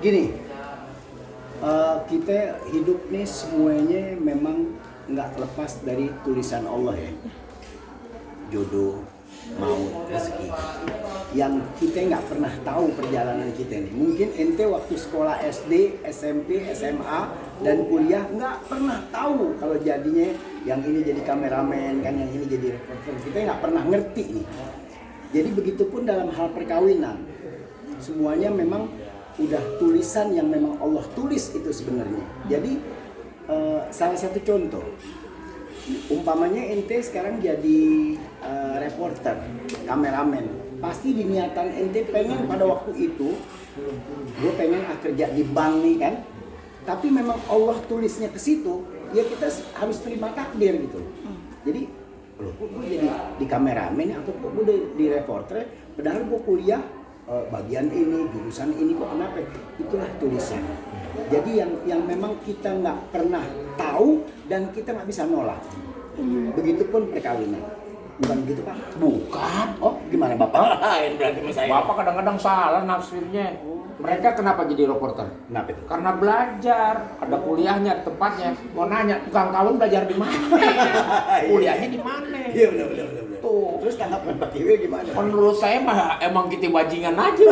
Gini, kita hidup nih semuanya memang nggak lepas dari tulisan Allah ya. Jodoh, maut, rezeki. Yang kita nggak pernah tahu perjalanan kita nih. Mungkin ente waktu sekolah SD, SMP, SMA, dan kuliah nggak pernah tahu kalau jadinya yang ini jadi kameramen, kan yang ini jadi reporter. Kita nggak pernah ngerti nih. Jadi begitupun dalam hal perkawinan. Semuanya memang udah tulisan yang memang Allah tulis itu sebenarnya. Jadi salah satu contoh, umpamanya ente sekarang jadi reporter, kameramen, pasti di niatan ente pengen pada waktu itu, gue pengen kerja di bank nih kan, tapi memang Allah tulisnya ke situ, ya kita harus terima takdir gitu. Jadi, loh kok gue jadi di kameramen atau kok gue di reporter, padahal gue kuliah bagian ini, jurusan ini, kok kenapa? Itulah tulisan. Jadi yang memang kita nggak pernah tahu dan kita nggak bisa nolak. Begitupun perkawinan. Bukan begitu Pak? Bukan. Oh gimana Bapak? Lain berarti sama saya. Bapak kadang-kadang salah nafsirnya. Mereka kenapa jadi reporter? Kenapa itu? Karena belajar, ada kuliahnya, tempatnya. Mau nanya, tukang kawin belajar di mana? Kuliahnya di mana? Iya benar. Tuh. Terus tanggapan Pak Kiwil gimana? Menurut saya mah emang kita bajingan aja.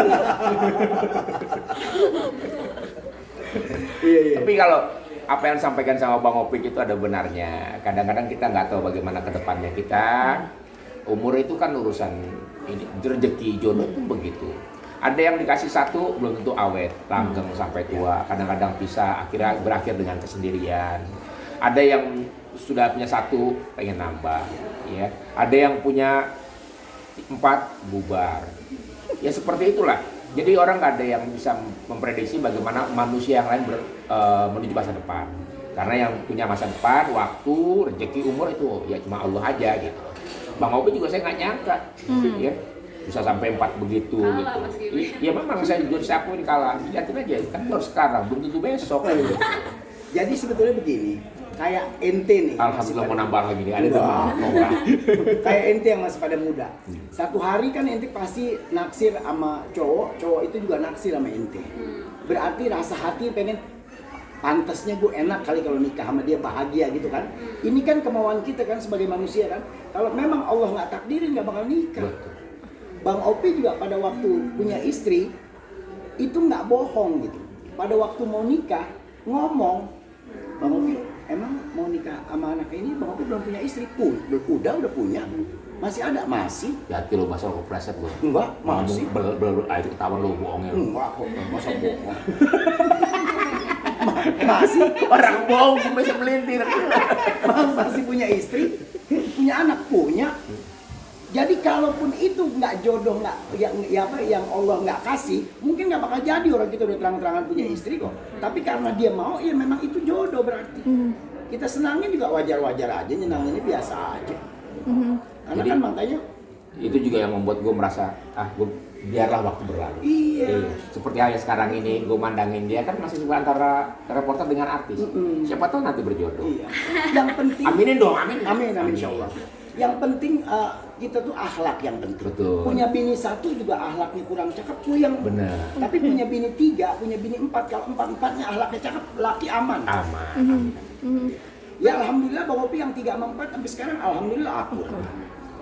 Iya. Tapi kalau apa yang disampaikan sama Bang Opik itu ada benarnya. Kadang-kadang kita nggak tahu bagaimana ke depannya kita. Umur itu kan urusan ini, rezeki, jodoh pun begitu. Ada yang dikasih satu belum tentu awet, langgeng sampai tua. Kadang-kadang pisah, akhirnya berakhir dengan kesendirian. Ada yang sudah punya satu pengen nambah, ya. Ada yang punya 4 bubar. Ya seperti itulah. Jadi orang nggak ada yang bisa memprediksi bagaimana manusia yang lain menuju masa depan. Karena yang punya masa depan, waktu, rezeki, umur itu ya cuma Allah aja gitu. Bang Obi juga saya nggak nyangka, ya bisa sampai 4 begitu. Kalah, Gitu. Ya memang saya jujur saya akuin kalah. Lihatin aja, kan baru sekarang, belum tentu besok. Gitu. Jadi sebetulnya begini, kayak ente nih. Alhamdulillah mau nambah lagi nih, ada teman. Kayak ente yang masih pada muda. Satu hari kan ente pasti naksir sama cowok itu juga naksir sama ente. Berarti rasa hati pengen, pantasnya gue enak kali kalau nikah sama dia, bahagia gitu kan. Ini kan kemauan kita kan sebagai manusia kan. Kalau memang Allah nggak takdirin nggak bakal nikah. Betul. Bang Opi juga pada waktu punya istri itu nggak bohong gitu. Pada waktu mau nikah ngomong, Bang Opi emang mau nikah sama anak ini, Bang Opi belum punya istri pun, udah punya, masih ada masih. Hati lo masa lo kepleset lo. Enggak, masih. Air ketahuan lo bohongnya. Enggak kok, masa bohong. Masih Orang bohong bisa melintir. masih punya istri, punya anak punya. Jadi kalaupun itu nggak jodoh, nggak yang Allah nggak kasih, mungkin nggak bakal jadi. Orang kita udah terang-terangan punya istri kok. Tapi karena dia mau, ya memang itu jodoh berarti. Kita senangin juga wajar-wajar aja, nyenanginnya biasa aja. Karena Jadi, kan makanya itu juga yang membuat gue merasa biarlah waktu berlalu. Iya. Seperti halnya sekarang ini gue mandangin dia kan masih suka antara reporter dengan artis. Siapa tahu nanti berjodoh. iya. Yang penting Aminin dong, amin. Amin insyaallah. Yang penting kita tuh akhlak yang penting. Betul. Punya bini 1 juga akhlaknya kurang cakep tuh yang. Benar. Tapi punya bini 3, punya bini 4, kalau 4-4-nya akhlaknya cakep, laki aman. Aman. Ya alhamdulillah Bang Opi yang 3 sama 4 sampai sekarang alhamdulillah akur.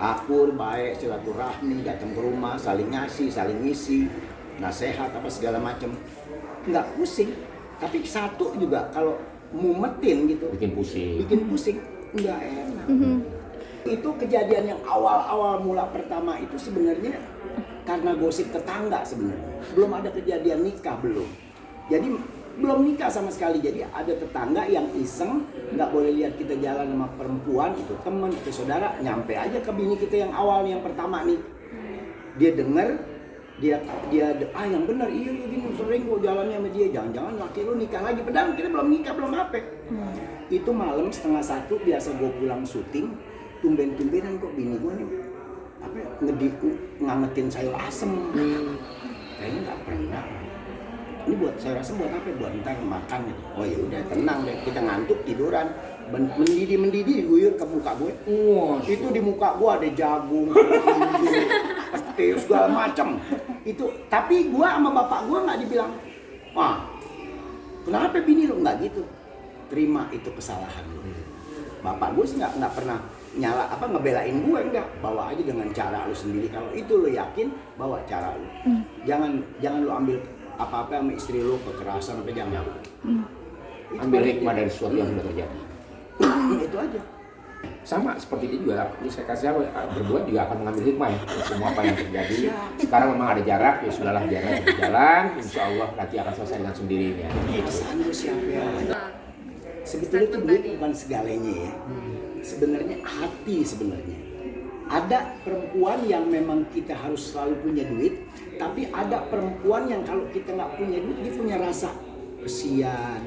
Akur, baik, silaturahmi, datang ke rumah, saling ngasih, saling ngisi, nasihat apa segala macam. Nggak pusing. Tapi 1 juga kalau mumetin gitu, Bikin pusing. nggak enak. Itu kejadian yang awal mula pertama itu sebenarnya karena gosip tetangga sebenarnya. Belum ada kejadian nikah belum. Jadi belum nikah sama sekali. Jadi ada tetangga yang iseng, nggak boleh lihat kita jalan sama perempuan, itu teman, itu saudara, nyampe aja ke bini kita yang awal yang pertama nih. Dia dengar, dia yang benar, iya gini sering gua jalannya sama dia, jangan-jangan laki lu nikah lagi, padahal kita belum nikah, belum apa. Itu malam 12:30 biasa gua pulang syuting, tumben-tumbenan kok bini gua nih ngangetin sayur asem. Kayaknya nggak pernah. Ini buat sayur asem buat apa? Buat ntar makan gitu. Oh ya udah tenang deh, kita ngantuk tiduran. Mendidih diguyur ke muka gue. Itu di muka gue ada jagung, petir segala macam. Itu tapi gue sama bapak gue nggak dibilang Wah, kenapa bini lu nggak gitu? Terima itu kesalahan lu. Bapak gue sih nggak pernah ngebelain gue, enggak. Bawa aja dengan cara lu sendiri. Kalau itu lu yakin, bawa cara lu. Jangan lu ambil apa-apa sama istri lu, kekerasan apa jangan. Ambil hikmah dari sesuatu yang sudah terjadi. Itu aja. Sama seperti itu juga, ini saya kasih berdua juga akan mengambil hikmah ya semua apa yang terjadi. Sekarang memang ada jarak, ya sudahlah jarak berjalan, insya Allah nanti akan selesai dengan sendirinya. Pesan lu siapa ya? Sebetulnya itu duit bukan segalanya ya. Sebenarnya hati sebenarnya. Ada perempuan yang memang kita harus selalu punya duit, tapi ada perempuan yang kalau kita nggak punya duit, dia punya rasa kesian,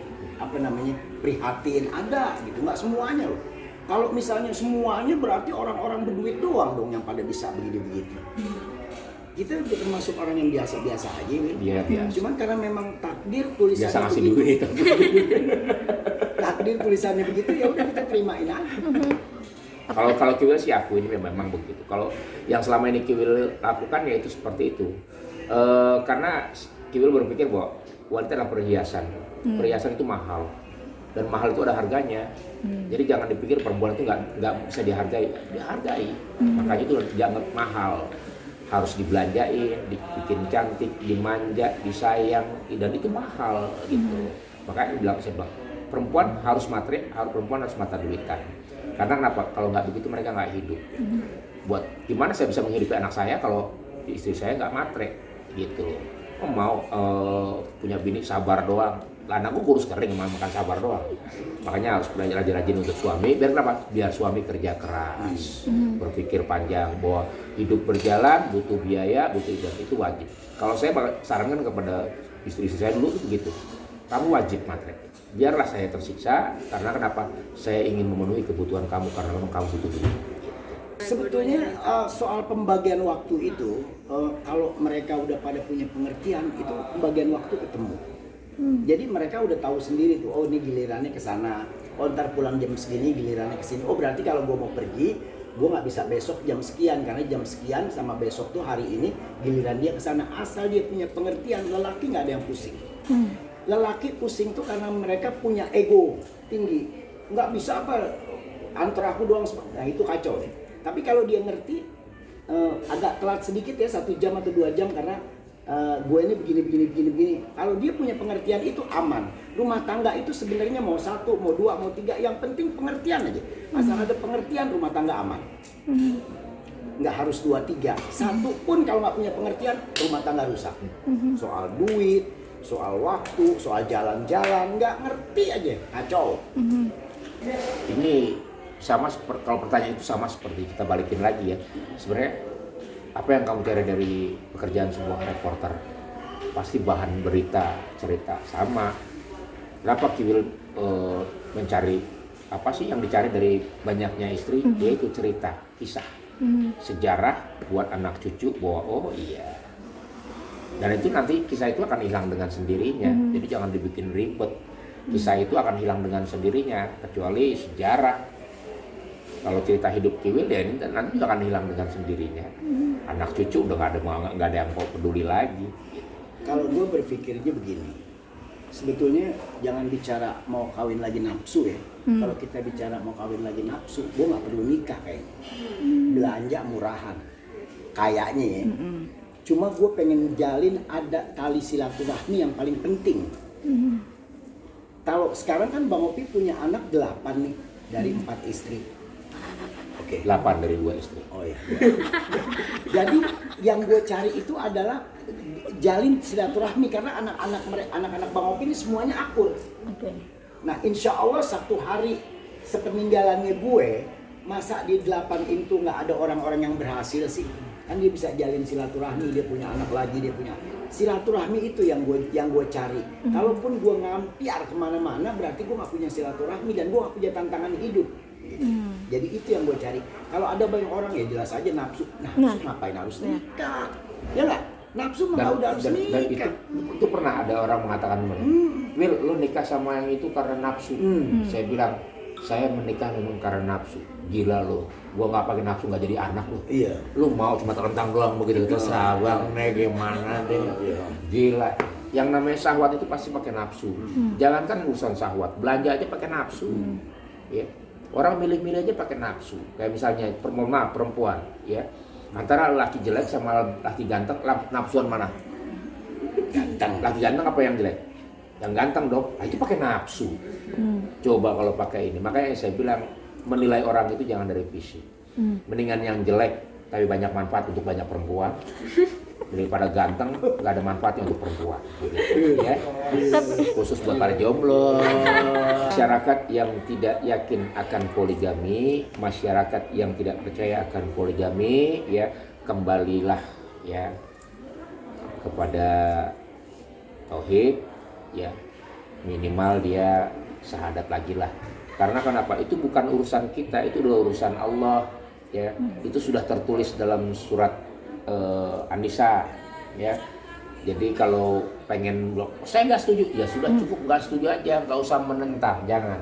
prihatin, ada gitu. Nggak semuanya loh. Kalau misalnya semuanya berarti orang-orang berduit doang dong yang pada bisa begini-begitu. Kita juga termasuk orang yang biasa-biasa aja, Iya, biasa. Cuman karena memang takdir tulisannya Biasa ngasih begitu. duit. Takdir tulisannya begitu, ya udah kita terimain aja. Kalau Kiwil sih aku ini memang begitu. Kalau yang selama ini Kiwil lakukan ya itu seperti itu. Karena Kiwil berpikir bahwa wanita adalah perhiasan. Perhiasan itu mahal. Dan mahal itu ada harganya. Jadi jangan dipikir perempuan itu nggak bisa dihargai. Dihargai. Makanya itu jangan mahal. Harus dibelanjain, dibikin cantik, dimanja, disayang, dan itu mahal gitu. Makanya saya bilang perempuan harus mata duitan. Karena kenapa? Kalau nggak begitu mereka nggak hidup. Buat gimana saya bisa menghidupi anak saya kalau istri saya nggak matre gitu. Mau punya bini sabar doang. Anakku kurus kering makan sabar doang. Makanya harus belajar rajin untuk suami. Biar kenapa? Biar suami kerja keras, berpikir panjang bahwa hidup berjalan butuh biaya, itu wajib. Kalau saya sarankan kepada istri saya dulu itu begitu. Kamu wajib matre. Biarlah saya tersiksa karena kenapa? Saya ingin memenuhi kebutuhan kamu karena memang kamu butuh duit. Sebetulnya soal pembagian waktu itu, kalau mereka udah pada punya pengertian, itu pembagian waktu ketemu. Jadi mereka udah tahu sendiri tuh, oh ini gilirannya ke sana, oh ntar pulang jam segini gilirannya ke sini. Oh berarti kalau gue mau pergi, gue nggak bisa besok jam sekian karena jam sekian sama besok tuh hari ini giliran dia ke sana. Asal dia punya pengertian, lelaki nggak ada yang pusing. Lelaki pusing tuh karena mereka punya ego tinggi, nggak bisa apa antara aku doang, nah itu kacau deh. Tapi kalau dia ngerti, agak telat sedikit ya 1 jam atau 2 jam karena gue ini begini. Kalau dia punya pengertian itu aman. Rumah tangga itu sebenarnya mau 1, mau 2, mau 3, yang penting pengertian aja. Asal ada pengertian rumah tangga aman. Nggak harus 2, 3. 1 pun kalau nggak punya pengertian rumah tangga rusak. Soal duit, soal waktu, soal jalan-jalan, nggak ngerti aja, kacau. Ini sama kalau pertanyaan itu sama seperti kita balikin lagi ya. Sebenarnya apa yang kamu cari dari pekerjaan sebuah reporter? Pasti bahan berita, cerita sama. Kenapa Kiwil mencari apa sih yang dicari dari banyaknya istri? Yaitu cerita, kisah, sejarah buat anak cucu bahwa oh iya. Dan itu nanti kisah itu akan hilang dengan sendirinya. Jadi jangan dibikin ribet. Kisah itu akan hilang dengan sendirinya kecuali sejarah. Kalau cerita hidup Kiwil ya ini nanti akan hilang dengan sendirinya. Anak cucu udah nggak ada yang mau peduli lagi. Kalau gue berpikirnya begini, sebetulnya jangan bicara mau kawin lagi nafsu ya. Kalau kita bicara mau kawin lagi nafsu, gue nggak perlu nikah kayaknya. Belanja murahan, kayaknya ya. Cuma gue pengen jalin ada tali silaturahmi yang paling penting. Kalau sekarang kan Bang Opi punya anak 8 nih dari 4 istri. Oke. 8 dari 2 istri. Oh iya. Jadi yang gue cari itu adalah jalin silaturahmi karena anak-anak Bang Opi ini semuanya akur. Nah insya Allah satu hari sepeninggalannya gue, masa di 8 itu nggak ada orang-orang yang berhasil sih? Kan dia bisa jalin silaturahmi, dia punya anak lagi, dia punya silaturahmi itu yang gue cari. Kalaupun gue ngampiar kemana-mana, berarti gue nggak punya silaturahmi dan gue nggak punya tantangan hidup. Jadi itu yang gue cari. Kalau ada banyak orang ya jelas aja nafsu ngapain harus nikah? Ya nggak? Nafsu mah udah harus nikah. Dan itu pernah ada orang mengatakan, Wil, lu nikah sama yang itu karena nafsu. Saya bilang, saya menikah memang karena nafsu. Gila lu, gua nggak pakai nafsu nggak jadi anak lu. Iya. Lu mau cuma terentang doang begitu terserah bang, gimana deh. Gila. Yang namanya syahwat itu pasti pakai nafsu. Jangankan urusan syahwat, belanja aja pakai nafsu. Ya. Orang milih-milih aja pakai nafsu. Kayak misalnya perempuan, ya. Antara laki jelek sama laki ganteng, nafsuan mana? Ganteng. Laki ganteng apa yang jelek? Yang ganteng dong. Nah, itu pakai nafsu. Coba kalau pakai ini. Makanya saya bilang menilai orang itu jangan dari fisik. Mendingan yang jelek tapi banyak manfaat untuk banyak perempuan daripada ganteng nggak ada manfaatnya untuk perempuan. Begitu, ya. Khusus buat para jomblo. Masyarakat yang tidak yakin akan poligami, masyarakat yang tidak percaya akan poligami, ya kembalilah ya kepada tauhid, ya minimal dia syahadat lagi lah. Karena kenapa? Itu bukan urusan kita, itu udah urusan Allah, ya. Itu sudah tertulis dalam surat An-Nisa, ya. Jadi kalau pengen saya nggak setuju, ya sudah cukup nggak setuju aja, nggak usah menentang, jangan.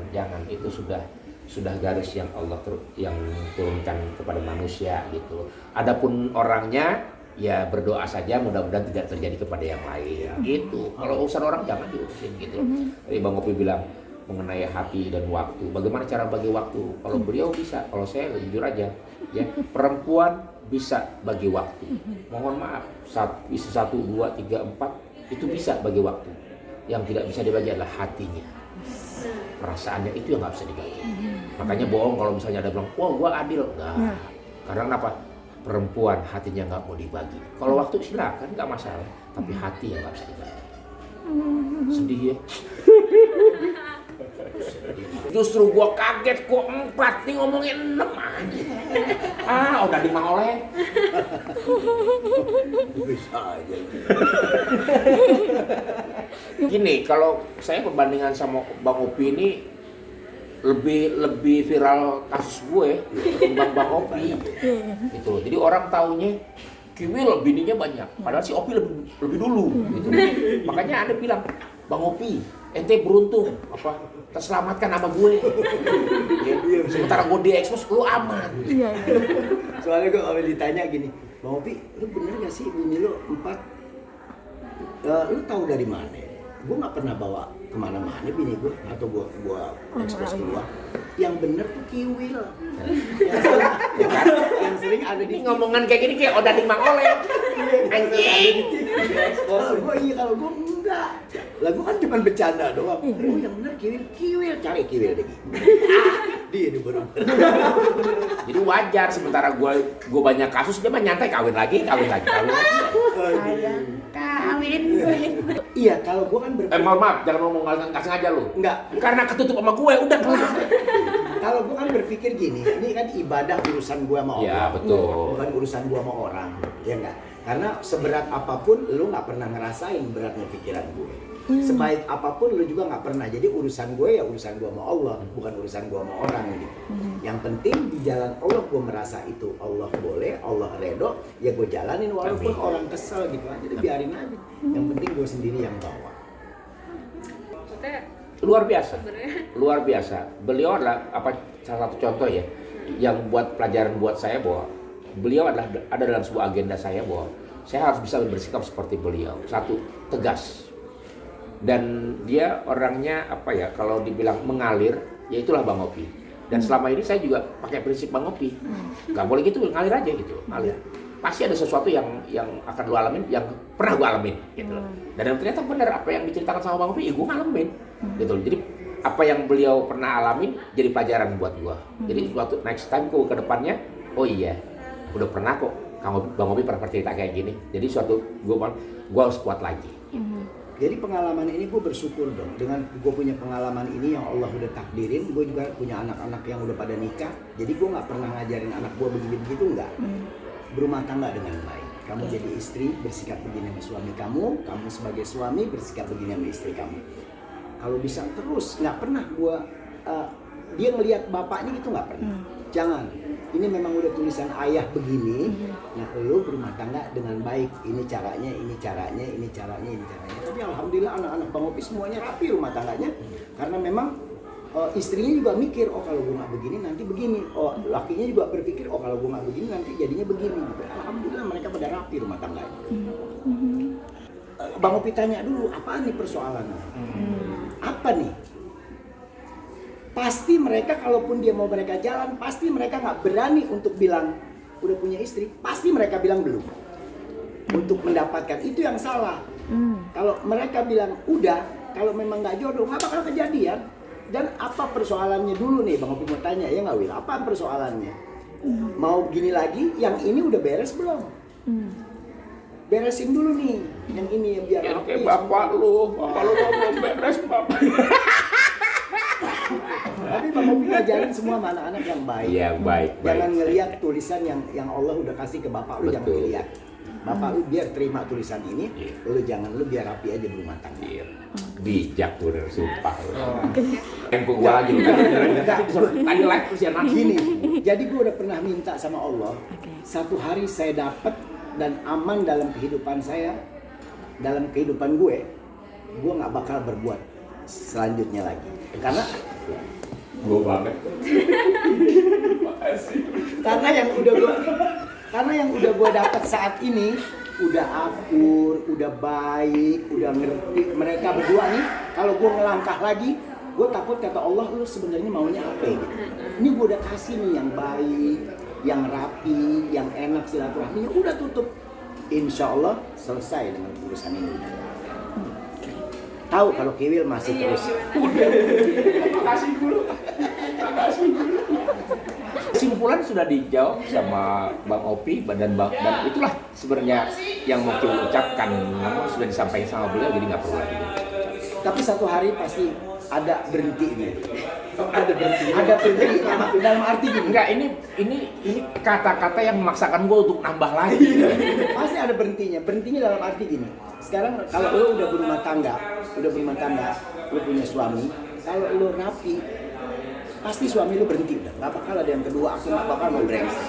Itu sudah garis yang Allah yang turunkan kepada manusia gitu. Adapun orangnya ya berdoa saja, mudah-mudahan tidak terjadi kepada yang lain gitu. Kalau urusan orang jangan diurusin gitu. Tadi Bang Opi bilang mengenai hati dan waktu. Bagaimana cara bagi waktu? Kalau beliau bisa, kalau saya jujur aja, ya perempuan bisa bagi waktu. Mohon maaf, bisa 1, 2, 3, 4 itu bisa bagi waktu. Yang tidak bisa dibagi adalah hatinya. Perasaannya itu yang nggak bisa dibagi. Makanya bohong kalau misalnya ada bilang, wah gua adil. Enggak. Karena kenapa? Perempuan hatinya nggak mau dibagi. Kalau waktu silakan nggak masalah, tapi hati yang nggak bisa dibagi. Sedih ya. Justru gua kaget kok 4 nih ngomongin 6 aja. Udah dimang-oleh. Bisa aja. Gini, kalau saya perbandingan sama Bang Opi ini lebih viral kasus gue ketimbang Bang Opi. Gitu. Jadi orang taunya Kiwil bininya banyak, padahal si Opi lebih dulu. Gitu. Makanya Anda bilang, Bang Opi, ente beruntung terselamatkan sama gue. Ya. Sementara gue diekspos, lu aman. Soalnya gue kalau ditanya gini, Bang Opi, lu bener gak sih bini lu 4? Lu tahu dari mana? Gue nggak pernah bawa kemana-mana bini gue atau gue ekspos keluar. Yang bener tuh Kiwil. Yang sering ada di ngomongan kayak gini kayak udah dimang-oleh. Anjing. Kalau gue enggak. Lah gue kan cuma bercanda doang. Oh yang bener Kiwil, cari Kiwil deh. Dia baru. Jadi wajar sementara gue banyak kasus, dia mah nyantai kawin lagi. Kawin. Iya, kalau gue kan Mohon maaf, jangan ngomong nggak sengaja lu. Enggak. Karena ketutup sama gue, udah kelar. Kalau gue kan berpikir gini, ini kan ibadah urusan gue sama Allah. Iya, betul. Bukan urusan gue sama orang, ya enggak? Karena seberat apapun, lu nggak pernah ngerasain beratnya pikiran gue. Sebaik apapun lu juga nggak pernah. Jadi urusan gue ya urusan gue sama Allah, bukan urusan gue sama orang gitu. Yang penting di jalan Allah gue merasa itu Allah boleh, Allah redho, ya gue jalanin walaupun orang kesel gitu aja. Jadi biarin aja. Yang penting gue sendiri yang bawa. Luar biasa. Beliau adalah salah satu contoh ya, yang buat pelajaran buat saya bahwa beliau ada dalam sebuah agenda saya bahwa saya harus bisa bersikap seperti beliau. Satu, tegas. Dan dia orangnya kalau dibilang mengalir, ya itulah Bang Opi. Dan selama ini saya juga pakai prinsip Bang Opi. Gak boleh gitu, ngalir aja gitu, ngalir. Pasti ada sesuatu yang akan lu alamin, yang pernah gua alamin gitu loh. Dan ternyata benar apa yang diceritakan sama Bang Opi, ya gua ngalamin gitu loh. Jadi apa yang beliau pernah alamin jadi pelajaran buat gua. Jadi suatu next time gua ke depannya, oh iya, udah pernah kok Bang Opi pernah cerita kayak gini. Jadi suatu gua harus kuat lagi. Jadi pengalaman ini gue bersyukur dong. Dengan gue punya pengalaman ini yang Allah udah takdirin. Gue juga punya anak-anak yang udah pada nikah. Jadi gue gak pernah ngajarin anak gue begini-begitu, enggak. Berumah tangga dengan baik. Kamu jadi istri bersikap begini sama suami kamu. Kamu sebagai suami bersikap begini sama istri kamu. Kalau bisa terus, gak pernah gue dia ngelihat bapaknya gitu, gak pernah. Jangan. Ini memang udah tulisan ayah begini. Nah, lu berumah tangga dengan baik. Ini caranya. Tapi alhamdulillah anak-anak Bang Opi semuanya rapi rumah tangganya. Karena memang istrinya juga mikir, oh kalau gue nggak begini nanti begini. Oh lakinya juga berpikir, oh kalau gue nggak begini nanti jadinya begini. Gitu. Alhamdulillah mereka pada rapi rumah tangganya. Bang Opi tanya dulu, apa nih persoalannya? Apa nih? Pasti mereka kalaupun dia mau mereka jalan, pasti mereka nggak berani untuk bilang udah punya istri. Pasti mereka bilang belum. Untuk mendapatkan itu yang salah. Kalau mereka bilang udah, kalau memang nggak jodoh nggak bakal kejadian. Dan apa persoalannya dulu nih Bang Opi mau tanya ya nggak Wil? Apa persoalannya? Mau gini lagi, yang ini udah beres belum? Beresin dulu nih, yang ini ya biar Ya, rapi. kayak bapak lu belum beres bapak. Tapi Bang Opi ngajarin semua sama anak-anak yang baik. Iya, baik. Jangan ngelihat tulisan yang Allah udah kasih ke bapak lu, jangan Betul. dilihat. Bapak lu biar terima tulisan ini, Iya. lu biar rapi aja berumah tangga. Iya. Bijak bener, sumpah. Tempo Enggak, gua lagi. enggak. Tadi live terus ya nang. Gini, jadi gue udah pernah minta sama Allah, satu hari saya dapat dan aman dalam kehidupan saya, dalam kehidupan gue nggak bakal berbuat selanjutnya lagi. Gua banget. Karena yang udah gue dapat saat ini udah akur, udah baik, udah ngerti mereka berdua nih. Kalau gue ngelangkah lagi, gue takut kata Allah lu sebenarnya maunya apa gitu. Ini gue udah kasih nih yang baik, yang rapi, yang enak silaturahminya udah tutup. Insya Allah selesai dengan urusan ini. Tahu kalau Kiwil masih terus. Makasih guru. Kesimpulan sudah dijawab sama Bang Opi dan itulah sebenarnya yang mau kita ucapkan, namun sudah disampaikan sama beliau jadi nggak perlu lagi. Tapi satu hari pasti ada berhentinya. Ada berhenti. Dalam arti gini. Enggak, ini kata-kata yang memaksakan gue untuk nambah lagi. Pasti ada berhentinya. Berhentinya dalam arti gini. Sekarang kalau lo udah berumah tangga, lo punya suami, kalau lo rapi, pasti suami lo berhenti udah. Gak bakal ada yang kedua, aku gak bakal mau brengsek.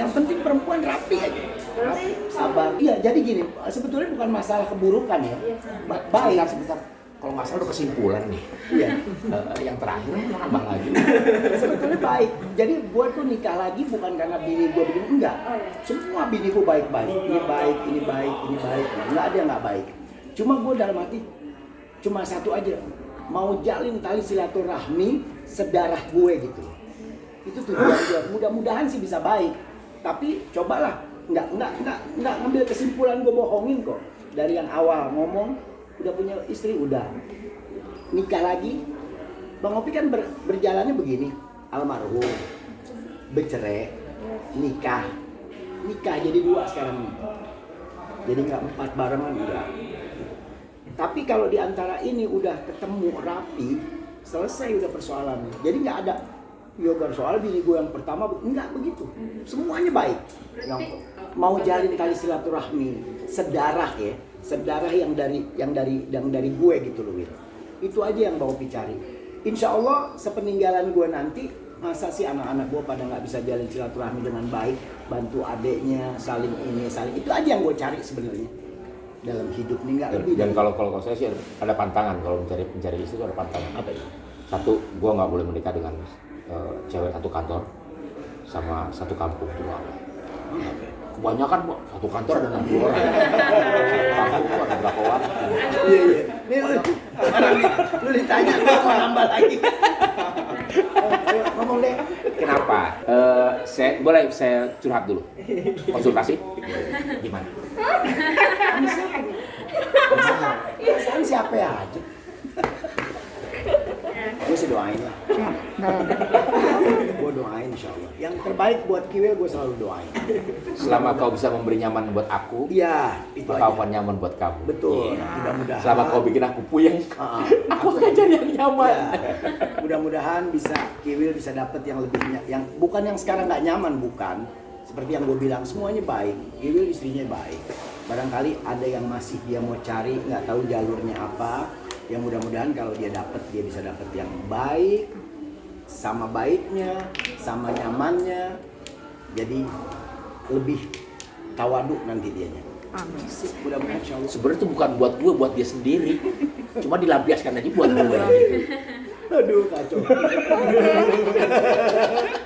Yang penting perempuan rapi aja. Rapi, sabar. Iya, jadi gini, sebetulnya bukan masalah keburukan ya. Baik. Sebentar. Kalau nggak salah udah kesimpulan nih. Iya. Yang terakhir mau nambah lagi. Sebetulnya baik. Jadi gue tuh nikah lagi bukan karena bini gue begini, enggak. Semua bini gue baik-baik. Ini baik, ini baik, ini baik. Enggak ada yang nggak baik. Cuma gue dalam hati cuma satu aja, mau jalin tali silaturahmi sedarah gue gitu. Itu tujuan gue. Mudah-mudahan sih bisa baik. Tapi cobalah, enggak ngambil kesimpulan gue bohongin kok. Dari yang awal ngomong udah punya istri, udah nikah lagi. Bang Opi kan berjalannya begini, almarhum, bercerai, nikah jadi 2 sekarang nih. Jadi nggak 4 barengan udah. Tapi kalau di antara ini udah ketemu rapi, selesai udah persoalannya. Jadi nggak ada yoga soal bini gue yang pertama, nggak begitu. Semuanya baik. Yang mau jalin tali silaturahmi sedarah ya, sedarah yang dari gue gitu loh. Itu aja yang Bang Opi cari. Insya Allah sepeninggalan gue nanti, masa sih anak-anak gue pada nggak bisa jalin silaturahmi dengan baik, bantu adeknya, saling itu aja yang gue cari sebenarnya dalam hidup nih, nggak lebih. Dan kalau saya sih ada pantangan, kalau mencari istri itu ada pantangan. Apa itu? Satu, gue nggak boleh menikah dengan cewek satu kantor sama satu kampung juga. Kebanyakan bu, satu kantor ada 60 orang. Satu kampung ada berapa orang? Iya. Nih lu ditanya, lu mau nambah lagi. Ayo ngomong deh. Kenapa? Saya curhat dulu. Konsultasi? Gimana? Perasaan siapa ya aja. Gue sih doain lah. Gue doain insya Allah. Yang terbaik buat Kiwil gue selalu doain. Selama kau bisa memberi nyaman buat aku, Iya, itu maka aja. aku akan nyaman buat kamu. Betul. Iya. Mudah-mudahan. Selama kau bikin aku puyeng, aku akan cari yang nyaman. Ya, mudah-mudahan bisa Kiwil bisa dapet yang lebih yang bukan yang sekarang nggak nyaman, bukan. Seperti yang gue bilang, semuanya baik. Kiwil istrinya baik. Barangkali ada yang masih dia mau cari, nggak tahu jalurnya apa. Yang mudah-mudahan kalau dia bisa dapet yang baik, sama baiknya, sama nyamannya. Jadi lebih tawaduk nanti dianya. Amin. Mudah-mudahan insya Allah. Sebenarnya itu bukan buat gue, buat dia sendiri. Cuma dilampiaskan aja buat gue gitu. Aduh kacau.